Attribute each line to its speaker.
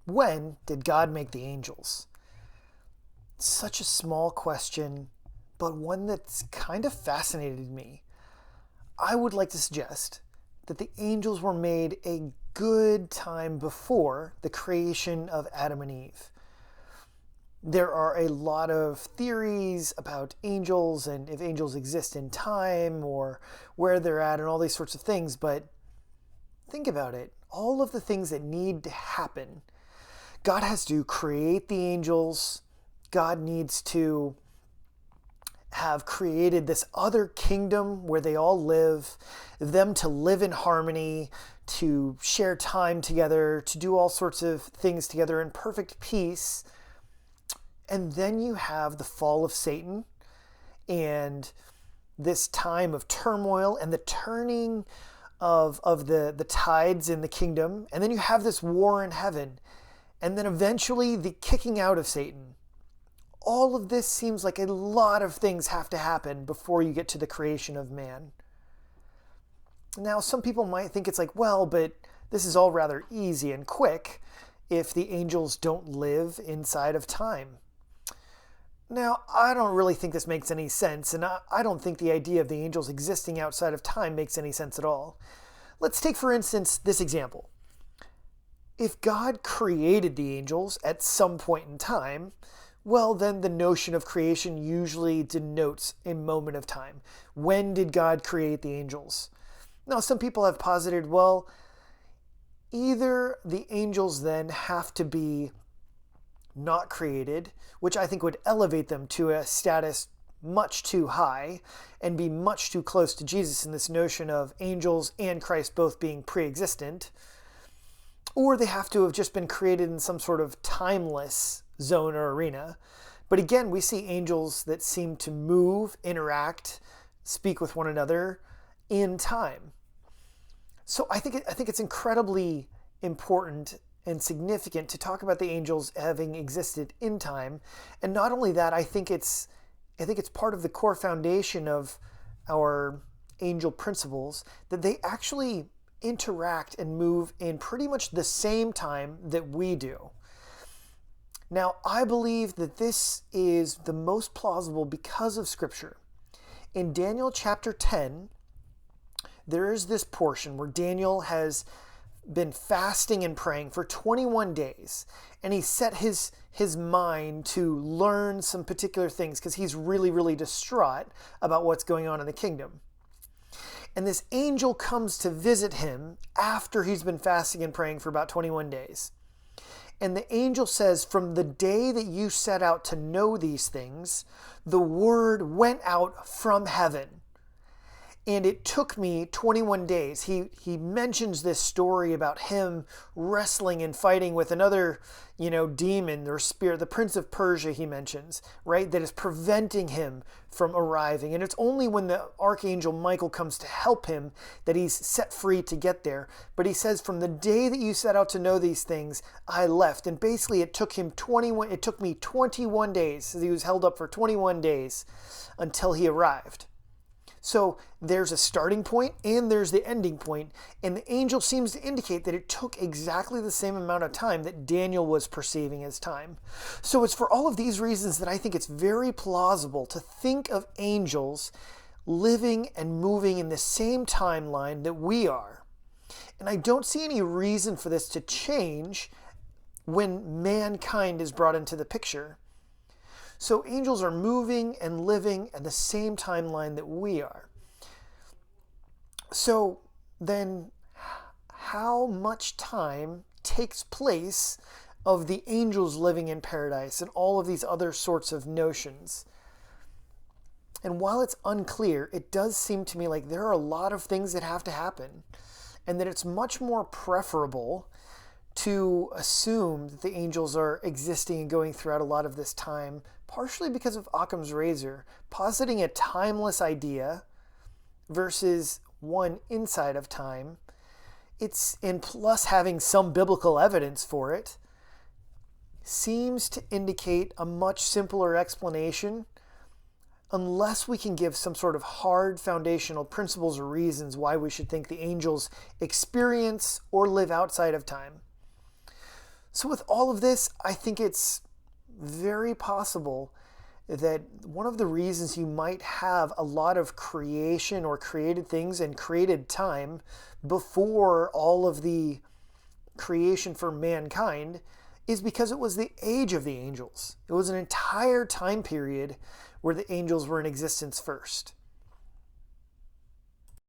Speaker 1: When did God make the angels? Such a small question, but one that's kind of fascinated me. I would like to suggest that the angels were made a good time before the creation of Adam and Eve. There are a lot of theories about angels and if angels exist in time or where they're at and all these sorts of things, but think about it. All of the things that need to happen. God has to create the angels. God needs to have created this other kingdom where they all live, them to live in harmony, to share time together, to do all sorts of things together in perfect peace. And then you have the fall of Satan and this time of turmoil and the turning of the tides in the kingdom. And then you have this war in heaven. And then eventually the kicking out of Satan. All of this seems like a lot of things have to happen before you get to the creation of man. Now, some people might think it's like, well, but this is all rather easy and quick if the angels don't live inside of time. Now, I don't really think this makes any sense, and I don't think the idea of the angels existing outside of time makes any sense at all. Let's take, for instance, this example. If God created the angels at some point in time, well, then the notion of creation usually denotes a moment of time. When did God create the angels? Now, some people have posited, well, either the angels then have to be not created, which I think would elevate them to a status much too high and be much too close to Jesus in this notion of angels and Christ both being pre-existent, or they have to have just been created in some sort of timeless zone or arena. But again, we see angels that seem to move, interact, speak with one another in time. So I think it's incredibly important and significant to talk about the angels having existed in time. And not only that, I think it's part of the core foundation of our angel principles that they actually interact and move in pretty much the same time that we do. Now, I believe that this is the most plausible because of Scripture. In Daniel chapter 10, there is this portion where Daniel has been fasting and praying for 21 days, and he set his mind to learn some particular things because he's really, really distraught about what's going on in the kingdom. And this angel comes to visit him after he's been fasting and praying for about 21 days. And the angel says, from the day that you set out to know these things, the word went out from heaven. And it took me 21 days. He mentions this story about him wrestling and fighting with another, demon or spirit, the Prince of Persia he mentions, right? That is preventing him from arriving. And it's only when the Archangel Michael comes to help him that he's set free to get there. But he says, from the day that you set out to know these things, I left. And basically it took me 21 days. So he was held up for 21 days until he arrived. So there's a starting point and there's the ending point, and the angel seems to indicate that it took exactly the same amount of time that Daniel was perceiving as time. So it's for all of these reasons that I think it's very plausible to think of angels living and moving in the same timeline that we are. And I don't see any reason for this to change when mankind is brought into the picture. So angels are moving and living at the same timeline that we are. So then how much time takes place of the angels living in paradise and all of these other sorts of notions? And while it's unclear, it does seem to me like there are a lot of things that have to happen, and that it's much more preferable to assume that the angels are existing and going throughout a lot of this time, partially because of Occam's razor, positing a timeless idea versus one inside of time. And plus having some biblical evidence for it, seems to indicate a much simpler explanation, unless we can give some sort of hard foundational principles or reasons why we should think the angels experience or live outside of time. So with all of this, I think it's very possible that one of the reasons you might have a lot of creation or created things and created time before all of the creation for mankind is because it was the age of the angels. It was an entire time period where the angels were in existence first.